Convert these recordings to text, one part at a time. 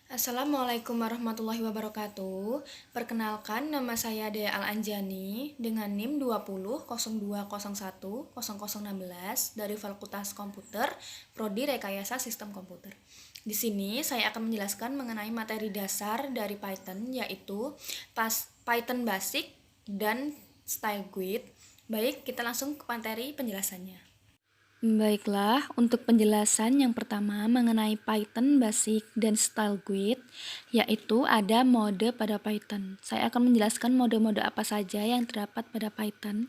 Assalamualaikum warahmatullahi wabarakatuh. Perkenalkan, nama saya Dea Al-Anjani dengan NIM 20.0201.0016 dari Fakultas Komputer, Prodi Rekayasa Sistem Komputer. Di sini saya akan menjelaskan mengenai materi dasar dari Python, yaitu Python Basic dan Style Guide. Baik, kita langsung ke materi penjelasannya. Baiklah, untuk penjelasan yang pertama mengenai Python Basic dan Style Guide, yaitu ada mode pada Python. Saya akan menjelaskan mode-mode apa saja yang terdapat pada Python.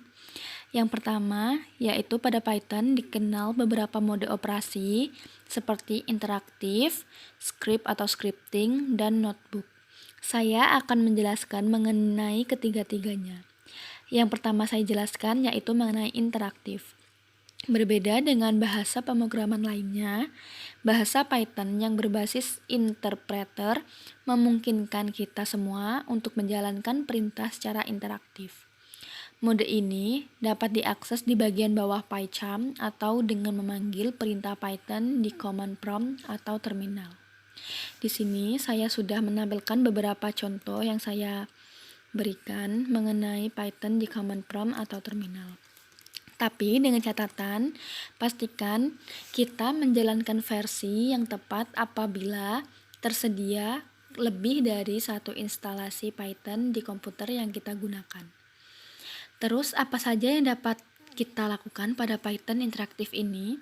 Yang pertama, yaitu pada Python dikenal beberapa mode operasi seperti interaktif, script atau scripting, dan notebook. Saya akan menjelaskan mengenai ketiga-tiganya. Yang pertama saya jelaskan yaitu mengenai interaktif. Berbeda dengan bahasa pemrograman lainnya, bahasa Python yang berbasis interpreter memungkinkan kita semua untuk menjalankan perintah secara interaktif. Mode ini dapat diakses di bagian bawah PyCharm atau dengan memanggil perintah Python di command prompt atau terminal. Di sini saya sudah menampilkan beberapa contoh yang saya berikan mengenai Python di command prompt atau terminal. Tapi dengan catatan, pastikan kita menjalankan versi yang tepat apabila tersedia lebih dari satu instalasi Python di komputer yang kita gunakan. Terus apa saja yang dapat kita lakukan pada Python interaktif ini?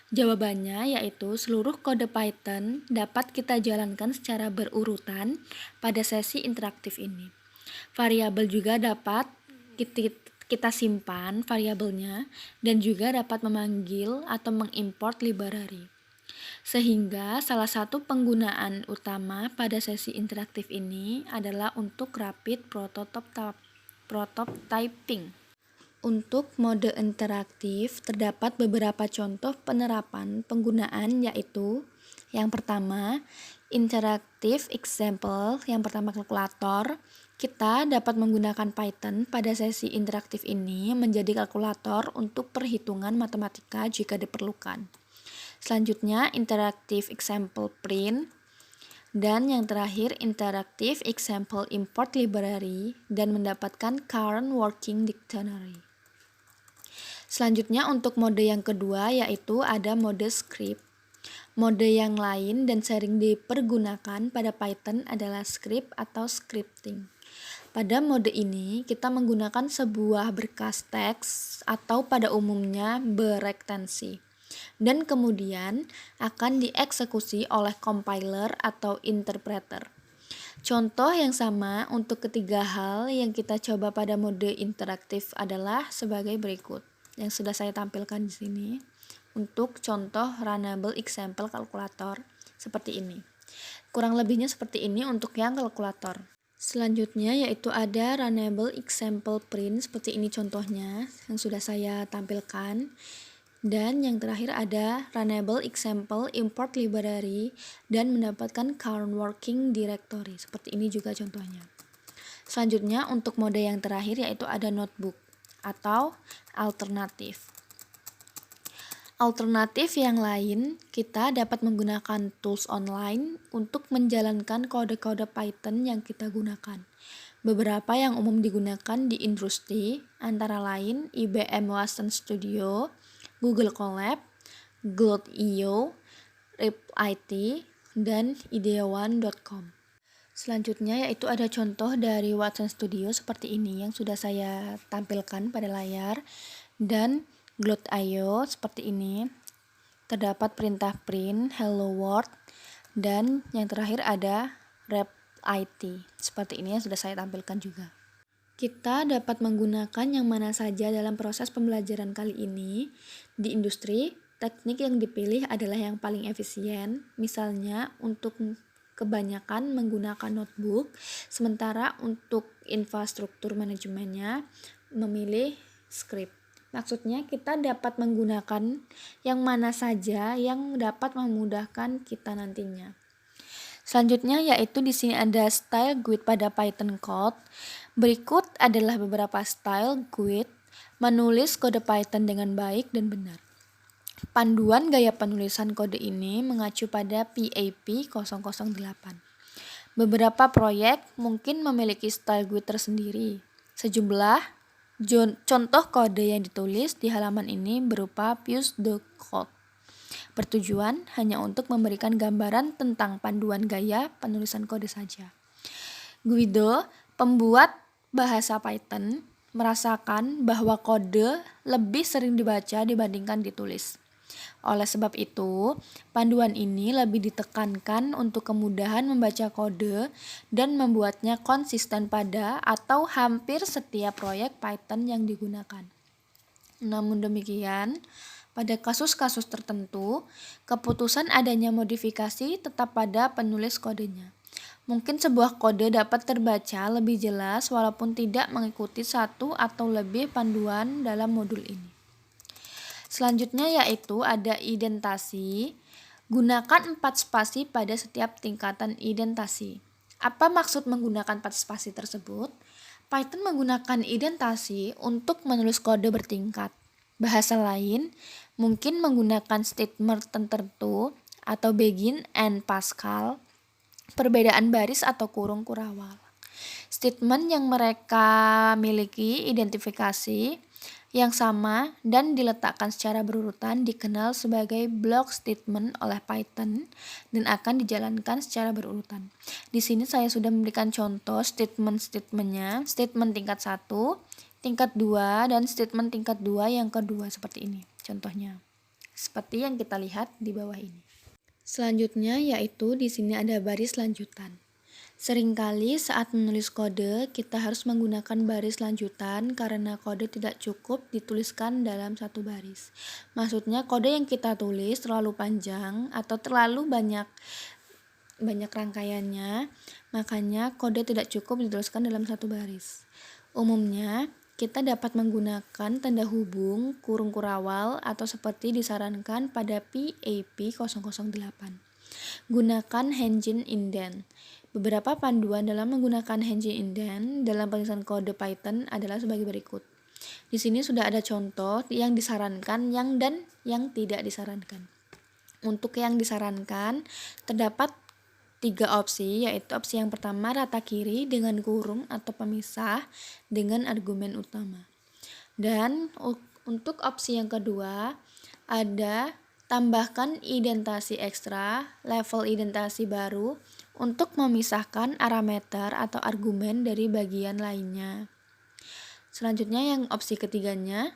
Jawabannya yaitu seluruh kode Python dapat kita jalankan secara berurutan pada sesi interaktif ini. Variabel juga dapat kita simpan variabelnya dan juga dapat memanggil atau mengimport library. Sehingga salah satu penggunaan utama pada sesi interaktif ini adalah untuk rapid prototyping. Untuk mode interaktif terdapat beberapa contoh penerapan penggunaan yaitu yang pertama, interactive example, yang pertama kalkulator. Kita dapat menggunakan Python pada sesi interaktif ini menjadi kalkulator untuk perhitungan matematika jika diperlukan. Selanjutnya, interactive example print. Dan yang terakhir, interactive example import library dan mendapatkan current working dictionary. Selanjutnya untuk mode yang kedua yaitu ada mode script. Mode yang lain dan sering dipergunakan pada Python adalah script atau scripting. Pada mode ini, kita menggunakan sebuah berkas teks atau pada umumnya berekstensi, dan kemudian akan dieksekusi oleh compiler atau interpreter. Contoh yang sama untuk ketiga hal yang kita coba pada mode interaktif adalah sebagai berikut, yang sudah saya tampilkan di sini. Untuk contoh runnable example kalkulator seperti ini. Kurang lebihnya seperti ini untuk yang kalkulator. Selanjutnya yaitu ada runnable example print, seperti ini contohnya yang sudah saya tampilkan. Dan yang terakhir ada runnable example import library dan mendapatkan current working directory, seperti ini juga contohnya. Selanjutnya untuk mode yang terakhir yaitu ada notebook atau alternatif. Alternatif yang lain, kita dapat menggunakan tools online untuk menjalankan kode-kode Python yang kita gunakan. Beberapa yang umum digunakan di industri antara lain IBM Watson Studio, Google Colab, Cloud.io, RipIT, dan ideaone.com. Selanjutnya yaitu ada contoh dari Watson Studio seperti ini yang sudah saya tampilkan pada layar, dan Cloud.io seperti ini. Terdapat perintah print, hello world, dan yang terakhir ada RipIT. Seperti ini yang sudah saya tampilkan juga. Kita dapat menggunakan yang mana saja dalam proses pembelajaran kali ini. Di industri, teknik yang dipilih adalah yang paling efisien. Misalnya untuk kebanyakan menggunakan notebook, sementara untuk infrastruktur manajemennya memilih script. Maksudnya kita dapat menggunakan yang mana saja yang dapat memudahkan kita nantinya. Selanjutnya yaitu di sini ada style guide pada Python code. Berikut adalah beberapa style guide menulis kode Python dengan baik dan benar. Panduan gaya penulisan kode ini mengacu pada PAP 008. Beberapa proyek mungkin memiliki style GUI tersendiri. Sejumlah contoh kode yang ditulis di halaman ini berupa Fuse the Code. Bertujuan hanya untuk memberikan gambaran tentang panduan gaya penulisan kode saja. Guido, pembuat bahasa Python, merasakan bahwa kode lebih sering dibaca dibandingkan ditulis. Oleh sebab itu, panduan ini lebih ditekankan untuk kemudahan membaca kode dan membuatnya konsisten pada atau hampir setiap proyek Python yang digunakan. Namun demikian, pada kasus-kasus tertentu, keputusan adanya modifikasi tetap pada penulis kodenya. Mungkin sebuah kode dapat terbaca lebih jelas walaupun tidak mengikuti satu atau lebih panduan dalam modul ini. Selanjutnya yaitu ada identasi. Gunakan 4 spasi pada setiap tingkatan identasi. Apa maksud menggunakan 4 spasi tersebut? Python menggunakan identasi untuk menulis kode bertingkat. Bahasa lain mungkin menggunakan statement tertentu atau begin and Pascal, perbedaan baris atau kurung kurawal. Statement yang mereka miliki identifikasi yang sama dan diletakkan secara berurutan dikenal sebagai block statement oleh Python dan akan dijalankan secara berurutan. Di sini saya sudah memberikan contoh statement-statementnya, statement tingkat 1, tingkat 2, dan statement tingkat 2 yang kedua seperti ini. Contohnya, seperti yang kita lihat di bawah ini. Selanjutnya yaitu di sini ada baris lanjutan. Seringkali saat menulis kode, kita harus menggunakan baris lanjutan karena kode tidak cukup dituliskan dalam satu baris. Maksudnya kode yang kita tulis terlalu panjang atau terlalu banyak rangkaiannya, makanya kode tidak cukup dituliskan dalam satu baris. Umumnya, kita dapat menggunakan tanda hubung, kurung kurawal, atau seperti disarankan pada PAP 008. Gunakan hanging indent. Beberapa panduan dalam menggunakan hanging indent dalam penulisan kode Python adalah sebagai berikut. Di sini sudah ada contoh yang disarankan dan yang tidak disarankan. Untuk yang disarankan, terdapat 3 opsi, yaitu opsi yang pertama rata kiri dengan kurung atau pemisah dengan argumen utama. Dan untuk opsi yang kedua, ada tambahkan identasi ekstra, level identasi baru, untuk memisahkan parameter atau argumen dari bagian lainnya. Selanjutnya yang opsi ketiganya,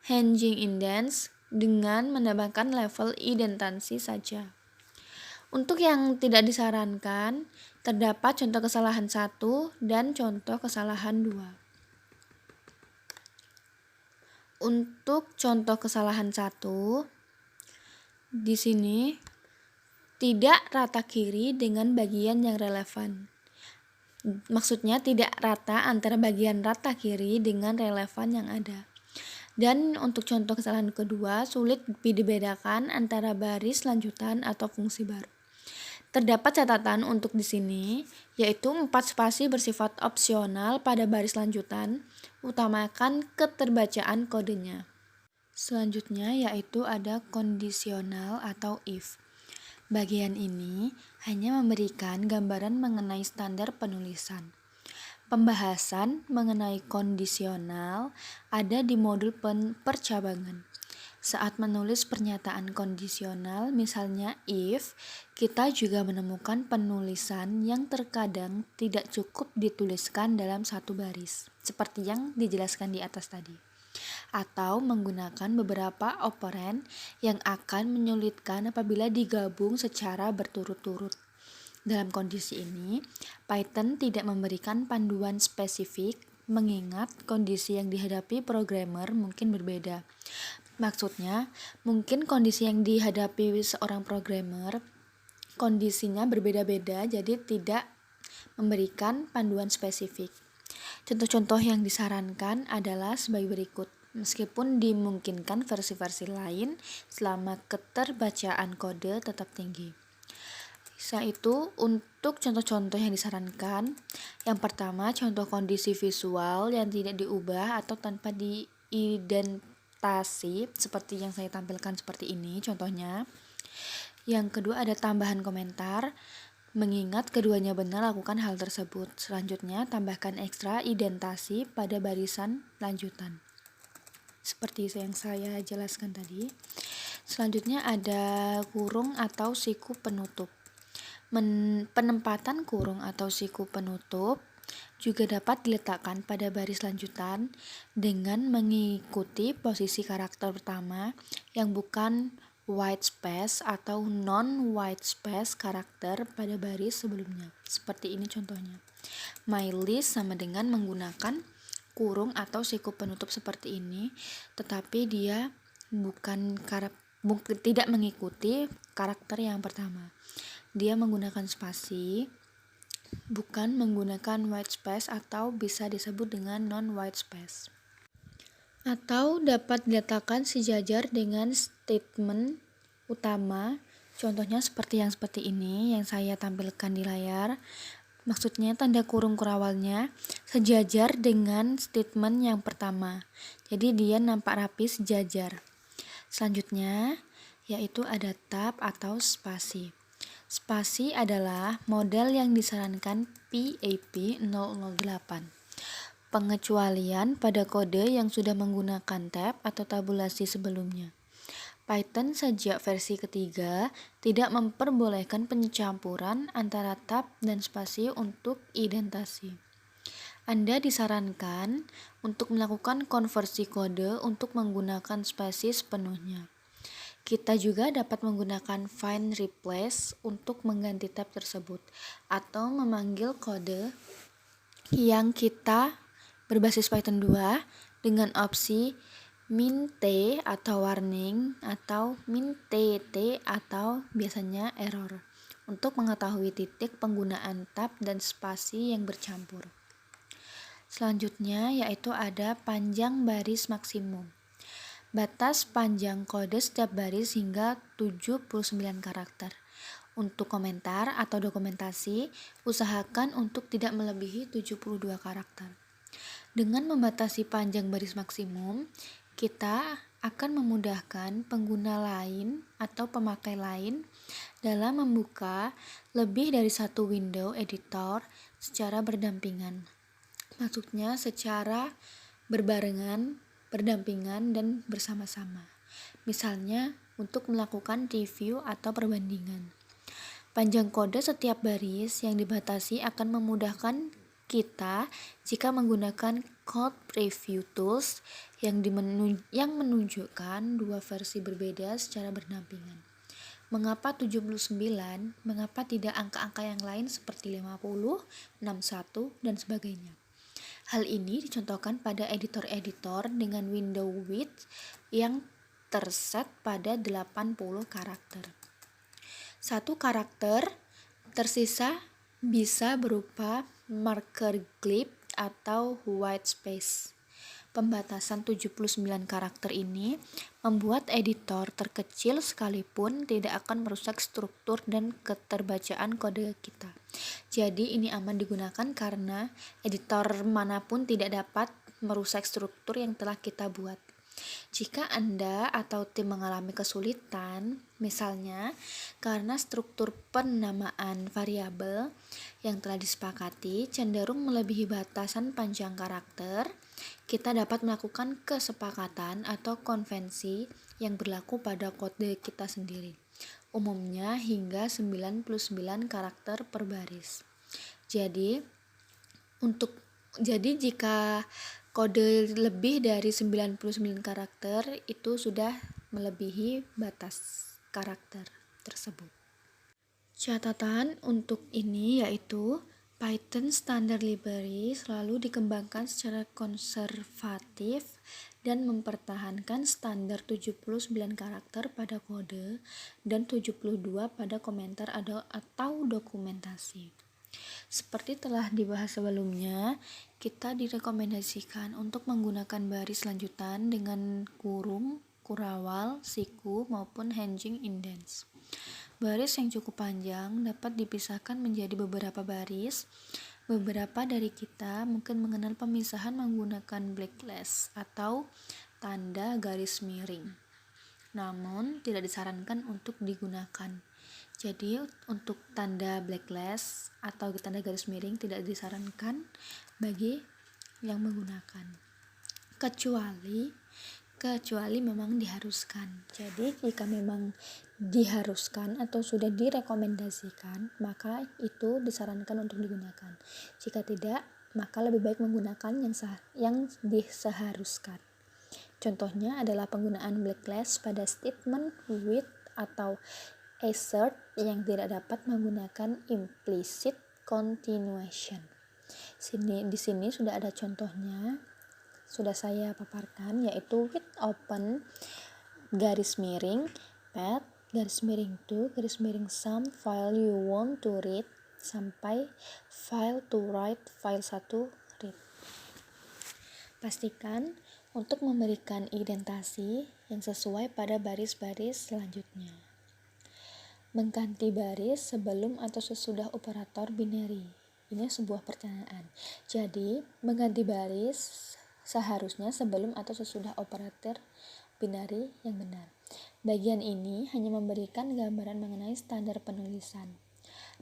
hanging indents dengan menambahkan level identasi saja. Untuk yang tidak disarankan, terdapat contoh kesalahan 1 dan contoh kesalahan 2. Untuk contoh kesalahan 1, di sini tidak rata kiri dengan bagian yang relevan. Maksudnya tidak rata antara bagian rata kiri dengan relevan yang ada. Dan untuk contoh kesalahan kedua, sulit dibedakan antara baris lanjutan atau fungsi baru. Terdapat catatan untuk di sini, yaitu 4 spasi bersifat opsional pada baris lanjutan, utamakan keterbacaan kodenya. Selanjutnya yaitu ada kondisional atau if. Bagian ini hanya memberikan gambaran mengenai standar penulisan. Pembahasan mengenai kondisional ada di modul percabangan. Saat menulis pernyataan kondisional, misalnya if, kita juga menemukan penulisan yang terkadang tidak cukup dituliskan dalam satu baris, seperti yang dijelaskan di atas tadi. Atau menggunakan beberapa operan yang akan menyulitkan apabila digabung secara berturut-turut. Dalam kondisi ini, Python tidak memberikan panduan spesifik mengingat kondisi yang dihadapi programmer mungkin berbeda. Maksudnya, mungkin kondisi yang dihadapi seorang programmer kondisinya berbeda-beda, jadi tidak memberikan panduan spesifik. Contoh-contoh yang disarankan adalah sebagai berikut. Meskipun dimungkinkan versi-versi lain selama keterbacaan kode tetap tinggi. Itu untuk contoh-contoh yang disarankan. Yang pertama, contoh kondisi visual yang tidak diubah atau tanpa diidentasi seperti yang saya tampilkan seperti ini contohnya. Yang kedua ada tambahan komentar. Mengingat keduanya benar, lakukan hal tersebut. Selanjutnya, tambahkan ekstra indentasi pada barisan lanjutan. Seperti yang saya jelaskan tadi. Selanjutnya ada kurung atau siku penutup. Penempatan kurung atau siku penutup juga dapat diletakkan pada baris lanjutan dengan mengikuti posisi karakter pertama yang bukan white space atau non-white space karakter pada baris sebelumnya. Seperti ini contohnya. My list sama dengan menggunakan kurung atau siku penutup seperti ini, tetapi dia tidak mengikuti karakter yang pertama. Dia menggunakan spasi, bukan menggunakan white space atau bisa disebut dengan non-white space. Atau dapat diletakkan sejajar dengan statement utama. Contohnya seperti ini yang saya tampilkan di layar. Maksudnya tanda kurung kurawalnya sejajar dengan statement yang pertama. Jadi dia nampak rapi sejajar. Selanjutnya yaitu ada tab atau spasi. Spasi adalah model yang disarankan PAP 008. Pengecualian pada kode yang sudah menggunakan tab atau tabulasi sebelumnya. Python sejak versi ketiga tidak memperbolehkan pencampuran antara tab dan spasi untuk indentasi. Anda disarankan untuk melakukan konversi kode untuk menggunakan spasi sepenuhnya. Kita juga dapat menggunakan find replace untuk mengganti tab tersebut atau memanggil kode yang kita berbasis Python 2 dengan opsi min-t atau warning atau min-tt atau biasanya error untuk mengetahui titik penggunaan tab dan spasi yang bercampur. Selanjutnya yaitu ada panjang baris maksimum. Batas panjang kode setiap baris hingga 79 karakter. Untuk komentar atau dokumentasi, usahakan untuk tidak melebihi 72 karakter. Dengan membatasi panjang baris maksimum, kita akan memudahkan pengguna lain atau pemakai lain dalam membuka lebih dari satu window editor secara berdampingan. Maksudnya secara berbarengan, berdampingan, dan bersama-sama. Misalnya untuk melakukan review atau perbandingan. Panjang kode setiap baris yang dibatasi akan memudahkan kita jika menggunakan code preview tools yang menunjukkan dua versi berbeda secara berdampingan. Mengapa 79? Mengapa tidak angka-angka yang lain seperti 50, 61, dan sebagainya? Hal ini dicontohkan pada editor-editor dengan window width yang terset pada 80 karakter. Satu karakter tersisa bisa berupa marker glyph atau white space. Pembatasan 79 karakter ini membuat editor terkecil sekalipun tidak akan merusak struktur dan keterbacaan kode kita. Jadi ini aman digunakan karena editor manapun tidak dapat merusak struktur yang telah kita buat. Jika Anda atau tim mengalami kesulitan, misalnya karena struktur penamaan variabel yang telah disepakati cenderung melebihi batasan panjang karakter, kita dapat melakukan kesepakatan atau konvensi yang berlaku pada kode kita sendiri, umumnya hingga 99 karakter per baris. Jadi jika kode lebih dari 99 karakter itu sudah melebihi batas karakter tersebut. Catatan untuk ini yaitu Python Standard Library selalu dikembangkan secara konservatif dan mempertahankan standar 79 karakter pada kode dan 72 pada komentar atau dokumentasi. Seperti telah dibahas sebelumnya, kita direkomendasikan untuk menggunakan baris lanjutan dengan kurung, kurawal, siku, maupun hinging indents. Baris yang cukup panjang dapat dipisahkan menjadi beberapa baris. Beberapa dari kita mungkin mengenal pemisahan menggunakan backlash atau tanda garis miring. Namun, tidak disarankan untuk digunakan. Jadi untuk tanda blacklist atau tanda garis miring tidak disarankan bagi yang menggunakan, kecuali memang diharuskan. Jadi jika memang diharuskan atau sudah direkomendasikan, maka itu disarankan untuk digunakan. Jika tidak, maka lebih baik menggunakan yang diseharuskan. Contohnya adalah penggunaan blacklist pada statement with atau assert yang tidak dapat menggunakan implicit continuation. Di sini sudah ada contohnya, sudah saya paparkan, yaitu with open garis miring path garis miring to garis miring some file you want to read sampai file to write file 1 read. Pastikan untuk memberikan indentasi yang sesuai pada baris-baris selanjutnya. Mengganti baris sebelum atau sesudah operator binary. Ini sebuah pertanyaan. Jadi, mengganti baris seharusnya sebelum atau sesudah operator binary yang benar. Bagian ini hanya memberikan gambaran mengenai standar penulisan.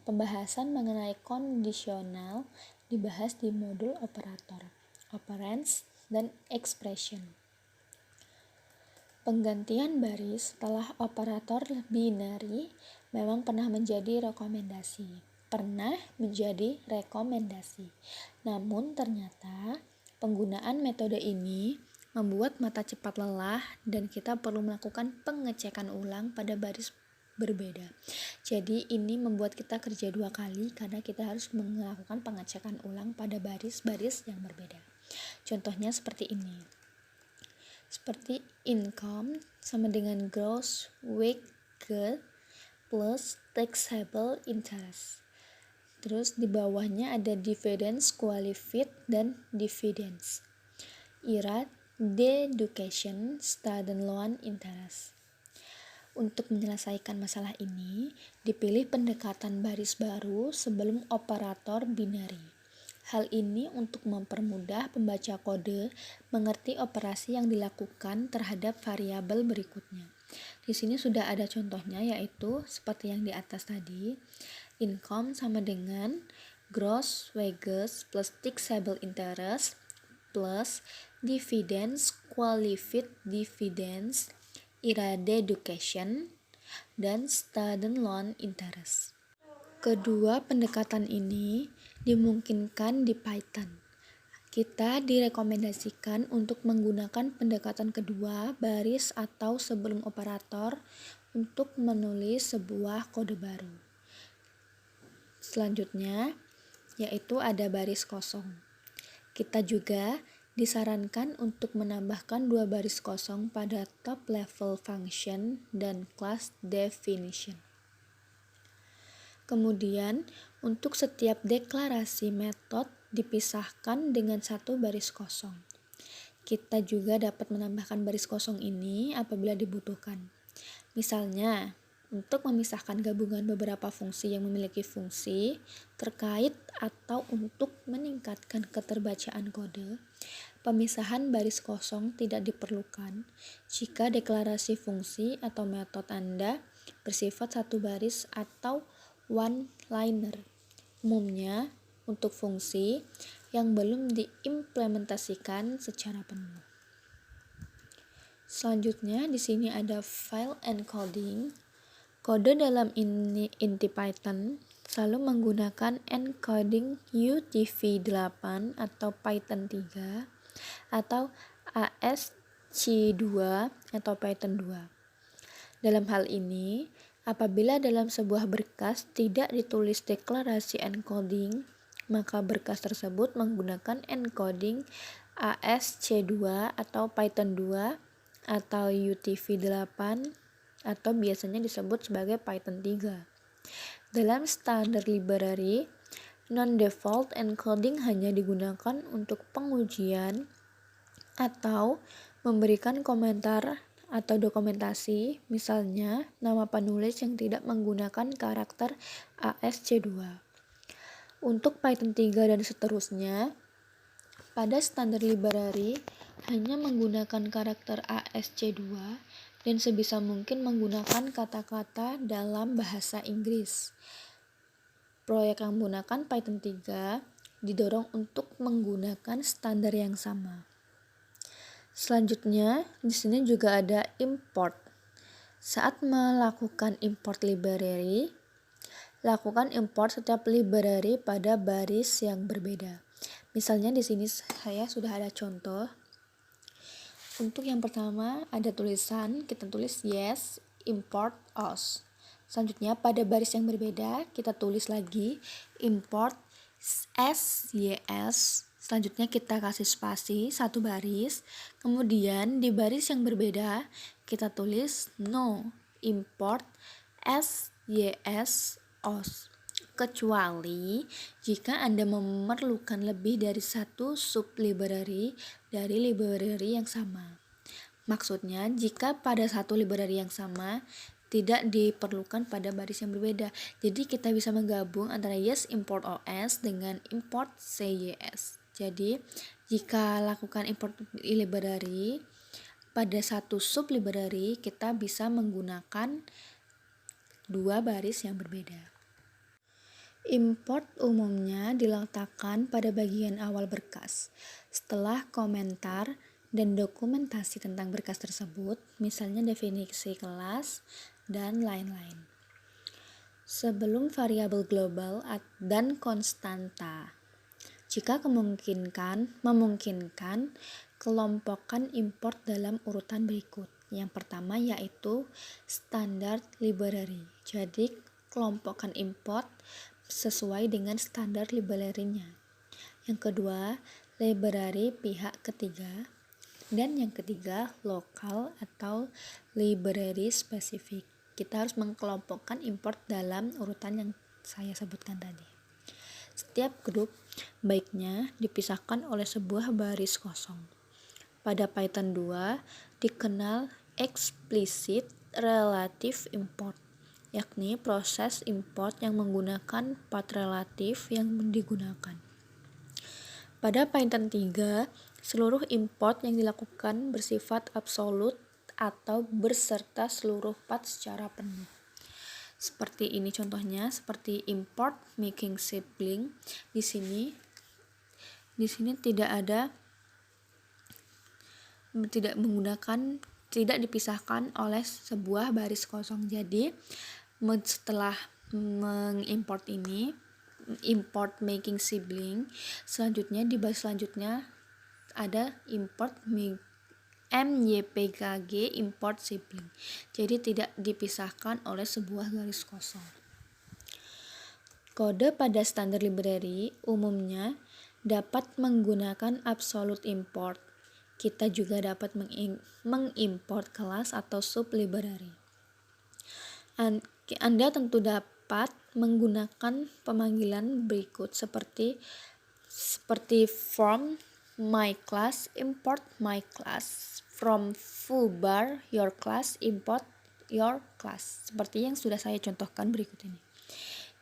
Pembahasan mengenai kondisional dibahas di modul operator, operands, dan expression. Penggantian baris setelah operator binary memang pernah menjadi rekomendasi. Namun ternyata penggunaan metode ini membuat mata cepat lelah dan kita perlu melakukan pengecekan ulang pada baris berbeda. Jadi ini membuat kita kerja 2 kali karena kita harus melakukan pengecekan ulang pada baris-baris yang berbeda. Contohnya seperti ini. Seperti income sama dengan gross wage plus taxable interest. Terus di bawahnya ada dividends qualified dan dividends. IRA, deduction, student loan interest. Untuk menyelesaikan masalah ini, dipilih pendekatan baris baru sebelum operator binary. Hal ini untuk mempermudah pembaca kode mengerti operasi yang dilakukan terhadap variabel berikutnya. Di sini sudah ada contohnya, yaitu seperti yang di atas tadi. Income sama dengan gross wages plus taxable interest plus dividends qualified dividends, IRA deduction, dan student loan interest. Kedua pendekatan ini dimungkinkan di Python. Kita direkomendasikan untuk menggunakan pendekatan kedua, baris atau sebelum operator, untuk menulis sebuah kode baru. Selanjutnya, yaitu ada baris kosong. Kita juga disarankan untuk menambahkan 2 baris kosong pada top level function dan class definition. Kemudian, untuk setiap deklarasi metode dipisahkan dengan 1 baris kosong. Kita juga dapat menambahkan baris kosong ini apabila dibutuhkan. Misalnya, untuk memisahkan gabungan beberapa fungsi yang memiliki fungsi terkait atau untuk meningkatkan keterbacaan kode, pemisahan baris kosong tidak diperlukan jika deklarasi fungsi atau metode Anda bersifat 1 baris atau one-liner. Umumnya untuk fungsi yang belum diimplementasikan secara penuh. Selanjutnya di sini ada file encoding. Kode dalam inti Python selalu menggunakan encoding UTF-8 atau Python 3 atau ASCII atau Python 2. Dalam hal ini, apabila dalam sebuah berkas tidak ditulis deklarasi encoding, maka berkas tersebut menggunakan encoding ASCII atau Python 2 atau UTF-8 atau biasanya disebut sebagai Python 3. Dalam standar library, non-default encoding hanya digunakan untuk pengujian atau memberikan komentar atau dokumentasi, misalnya nama penulis yang tidak menggunakan karakter ASCII. Untuk Python 3 dan seterusnya, pada standar library hanya menggunakan karakter ASCII dan sebisa mungkin menggunakan kata-kata dalam bahasa Inggris. Proyek yang menggunakan Python 3 didorong untuk menggunakan standar yang sama. Selanjutnya, di sini juga ada import. Saat melakukan import library, lakukan import setiap library pada baris yang berbeda. Misalnya di sini saya sudah ada contoh. Untuk yang pertama ada tulisan, kita tulis yes, import os. Selanjutnya pada baris yang berbeda kita tulis lagi import sys. Selanjutnya kita kasih spasi satu baris. Kemudian di baris yang berbeda kita tulis no, import sys os. Kecuali jika Anda memerlukan lebih dari satu sub-library dari library yang sama. Maksudnya, jika pada satu library yang sama, tidak diperlukan pada baris yang berbeda. Jadi kita bisa menggabung antara yes import os dengan import sys. Jadi, jika lakukan import library, pada satu sub-library kita bisa menggunakan dua baris yang berbeda. Import umumnya diletakkan pada bagian awal berkas. Setelah komentar dan dokumentasi tentang berkas tersebut, misalnya definisi kelas dan lain-lain. Sebelum variabel global dan konstanta. Jika memungkinkan, kelompokkan import dalam urutan berikut. Yang pertama yaitu standard library. Jadi, kelompokkan import sesuai dengan standar library-nya. Yang kedua, library pihak ketiga. Dan yang ketiga, lokal atau library spesifik. Kita harus mengkelompokkan import dalam urutan yang saya sebutkan tadi. Setiap grup baiknya dipisahkan oleh sebuah baris kosong. Pada Python 2 dikenal explicit relative import, yakni proses import yang menggunakan path relatif yang digunakan. Pada Python 3, seluruh import yang dilakukan bersifat absolut atau berserta seluruh path secara penuh. Seperti ini contohnya, seperti import making sibling. Di sini tidak dipisahkan oleh sebuah baris kosong. Jadi setelah mengimport ini, import making sibling, selanjutnya di baris selanjutnya ada import mypkg import sibling. Jadi tidak dipisahkan oleh sebuah garis kosong. Kode pada standar library umumnya dapat menggunakan absolute import. Kita juga dapat mengimport kelas atau sub library. Anda tentu dapat menggunakan pemanggilan berikut seperti from my class, import my class, from foobar your class, import your class, seperti yang sudah saya contohkan berikut ini.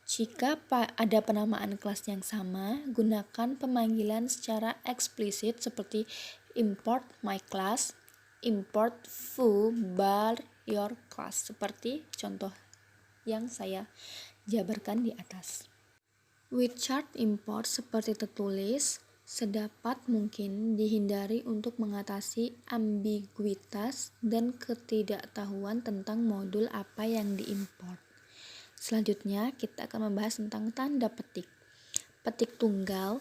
Jika ada penamaan kelas yang sama, gunakan pemanggilan secara eksplisit seperti import my class, import foobar your class, seperti contoh yang saya jabarkan di atas. With chart import seperti tertulis, sedapat mungkin dihindari untuk mengatasi ambiguitas dan ketidaktahuan tentang modul apa yang diimport. Selanjutnya kita akan membahas tentang tanda petik. Petik tunggal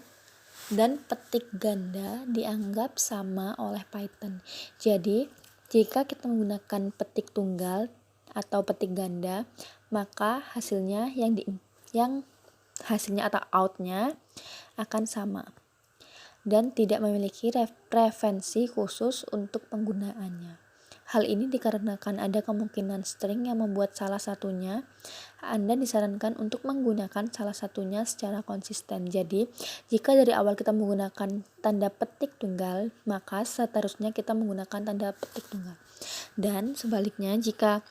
dan petik ganda dianggap sama oleh Python. Jadi, jika kita menggunakan petik tunggal atau petik ganda, maka hasilnya hasilnya atau outnya akan sama dan tidak memiliki preferensi khusus untuk penggunaannya. Hal ini dikarenakan ada kemungkinan string yang membuat salah satunya. Anda disarankan untuk menggunakan salah satunya secara konsisten. Jadi, jika dari awal kita menggunakan tanda petik tunggal, maka seterusnya kita menggunakan tanda petik tunggal. Dan sebaliknya, jika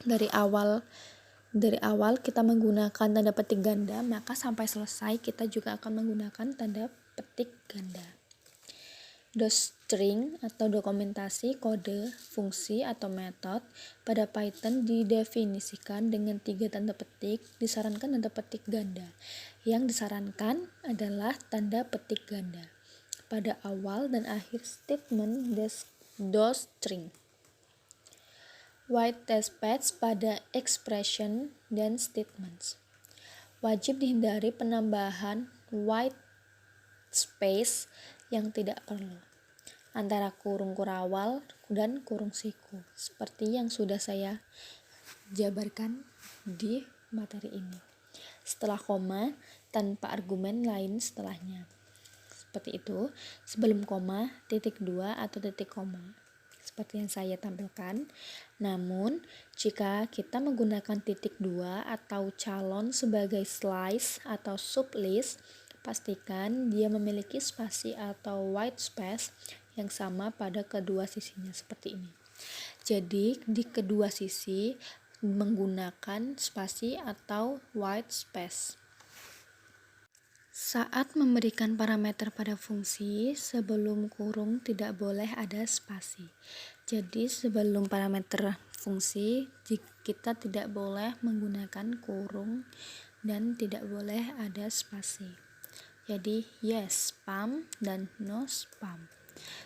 dari awal kita menggunakan tanda petik ganda, maka sampai selesai kita juga akan menggunakan tanda petik ganda. Docstring atau dokumentasi kode, fungsi, atau metode pada Python didefinisikan dengan 3 tanda petik, disarankan tanda petik ganda. Yang disarankan adalah tanda petik ganda pada awal dan akhir statement docstring. White testpads pada expression dan statements. Wajib dihindari penambahan white space yang tidak perlu antara kurung kurawal dan kurung siku, seperti yang sudah saya jabarkan di materi ini. Setelah koma, tanpa argumen lain setelahnya. Seperti itu, sebelum koma, titik 2 atau titik koma, seperti yang saya tampilkan. Namun, jika kita menggunakan titik 2 atau calon sebagai slice atau sublist, pastikan dia memiliki spasi atau white space yang sama pada kedua sisinya, seperti ini. Jadi, di kedua sisi menggunakan spasi atau white space. Saat memberikan parameter pada fungsi, sebelum kurung tidak boleh ada spasi. Jadi, sebelum parameter fungsi, kita tidak boleh menggunakan kurung dan tidak boleh ada spasi. Jadi yes spam dan no spam.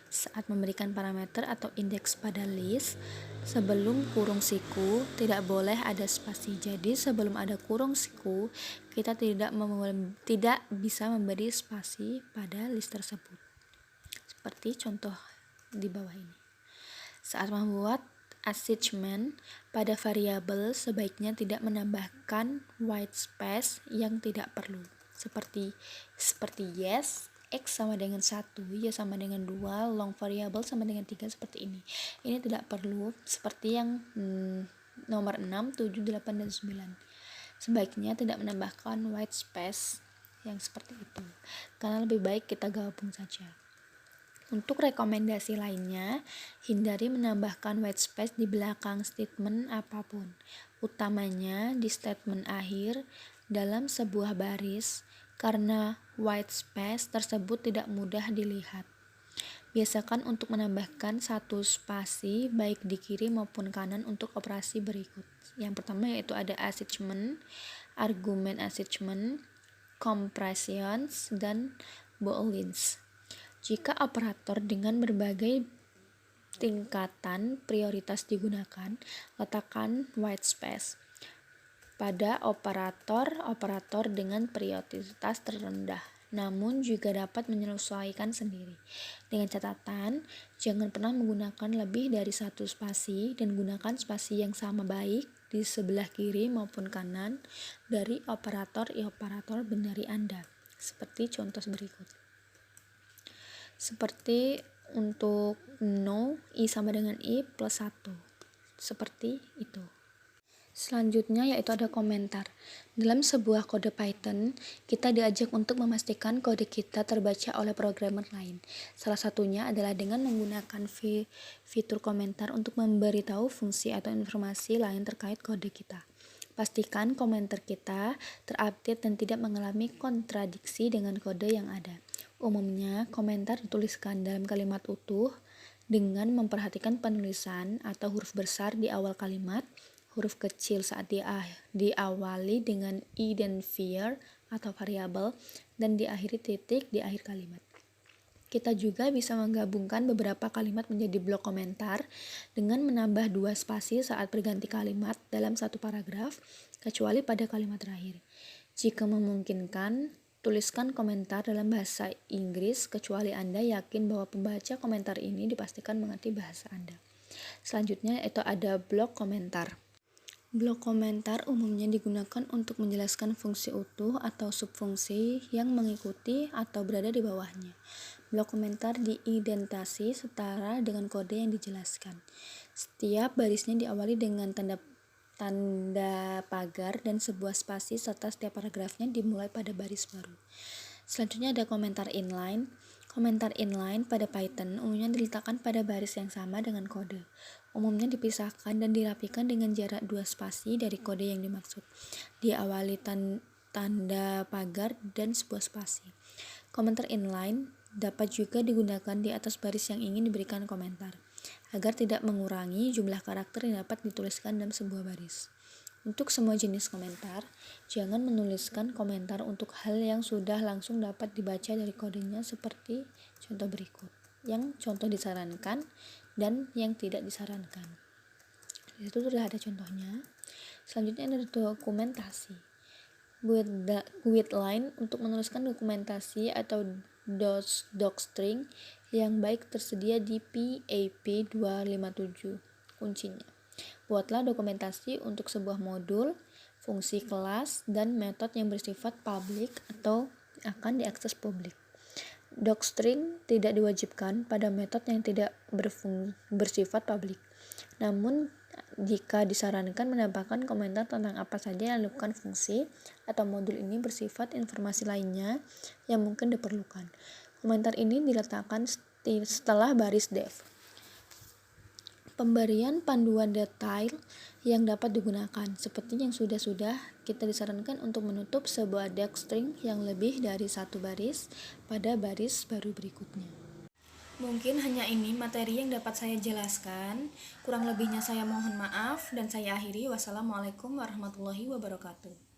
Saat memberikan parameter atau indeks pada list, sebelum kurung siku tidak boleh ada spasi. Jadi sebelum ada kurung siku, kita tidak bisa memberi spasi pada list tersebut. Seperti contoh di bawah ini. Saat membuat assignment pada variabel, sebaiknya tidak menambahkan white space yang tidak perlu. Seperti yes, X sama dengan 1, Y sama dengan 2, long variable sama dengan 3, seperti ini. Ini tidak perlu, seperti yang nomor 6, 7, 8, dan 9. Sebaiknya tidak menambahkan white space yang seperti itu, karena lebih baik kita gabung saja. Untuk rekomendasi lainnya, hindari menambahkan white space di belakang statement apapun, utamanya di statement akhir dalam sebuah baris, karena white space tersebut tidak mudah dilihat. Biasakan untuk menambahkan satu spasi baik di kiri maupun kanan untuk operasi berikut. Yang pertama yaitu ada assignment, argumen assignment, compressions, dan booleans. Jika operator dengan berbagai tingkatan prioritas digunakan, letakkan white space pada operator dengan prioritas terendah, namun juga dapat menyesuaikan sendiri. Dengan catatan, jangan pernah menggunakan lebih dari satu spasi dan gunakan spasi yang sama baik di sebelah kiri maupun kanan dari operator binari Anda, seperti contoh berikut. Seperti untuk no, I sama dengan I plus 1, seperti itu. Selanjutnya yaitu ada komentar. Dalam sebuah kode Python, kita diajak untuk memastikan kode kita terbaca oleh programmer lain. Salah satunya adalah dengan menggunakan fitur komentar untuk memberitahu fungsi atau informasi lain terkait kode kita. Pastikan komentar kita terupdate dan tidak mengalami kontradiksi dengan kode yang ada. Umumnya, komentar dituliskan dalam kalimat utuh dengan memperhatikan penulisan atau huruf besar di awal kalimat, huruf kecil saat diawali dengan identifier atau variabel, dan diakhiri titik di akhir kalimat. Kita juga bisa menggabungkan beberapa kalimat menjadi blok komentar dengan menambah 2 spasi saat berganti kalimat dalam satu paragraf, kecuali pada kalimat terakhir. Jika memungkinkan, tuliskan komentar dalam bahasa Inggris kecuali Anda yakin bahwa pembaca komentar ini dipastikan mengerti bahasa Anda. Selanjutnya itu ada blok komentar. Blok komentar umumnya digunakan untuk menjelaskan fungsi utuh atau subfungsi yang mengikuti atau berada di bawahnya. Blok komentar diindentasi setara dengan kode yang dijelaskan. Setiap barisnya diawali dengan tanda pagar dan sebuah spasi serta setiap paragrafnya dimulai pada baris baru. Selanjutnya ada komentar inline. Komentar inline pada Python umumnya diletakkan pada baris yang sama dengan kode. Umumnya dipisahkan dan dirapikan dengan jarak 2 spasi dari kode yang dimaksud. Diawali tanda pagar dan sebuah spasi. Komentar inline Dapat juga digunakan di atas baris yang ingin diberikan komentar, agar tidak mengurangi jumlah karakter yang dapat dituliskan dalam sebuah baris. Untuk semua jenis komentar, jangan menuliskan komentar untuk hal yang sudah langsung dapat dibaca dari kodenya seperti contoh berikut, yang contoh disarankan dan yang tidak disarankan. Itu sudah ada contohnya. Selanjutnya ada dokumentasi. Guideline untuk menuliskan dokumentasi atau docstring yang baik tersedia di PAP 257 kuncinya. Buatlah dokumentasi untuk sebuah modul, fungsi kelas, dan metode yang bersifat publik atau akan diakses publik. Docstring tidak diwajibkan pada metode yang tidak bersifat publik. Namun, jika disarankan menambahkan komentar tentang apa saja yang dilakukan fungsi atau modul ini bersifat informasi lainnya yang mungkin diperlukan. Komentar ini diletakkan setelah baris dev. Pemberian panduan detail yang dapat digunakan. Seperti yang sudah kita disarankan untuk menutup sebuah docstring yang lebih dari satu baris pada baris baru berikutnya. Mungkin hanya ini materi yang dapat saya jelaskan. Kurang lebihnya saya mohon maaf dan saya akhiri. Wassalamualaikum warahmatullahi wabarakatuh.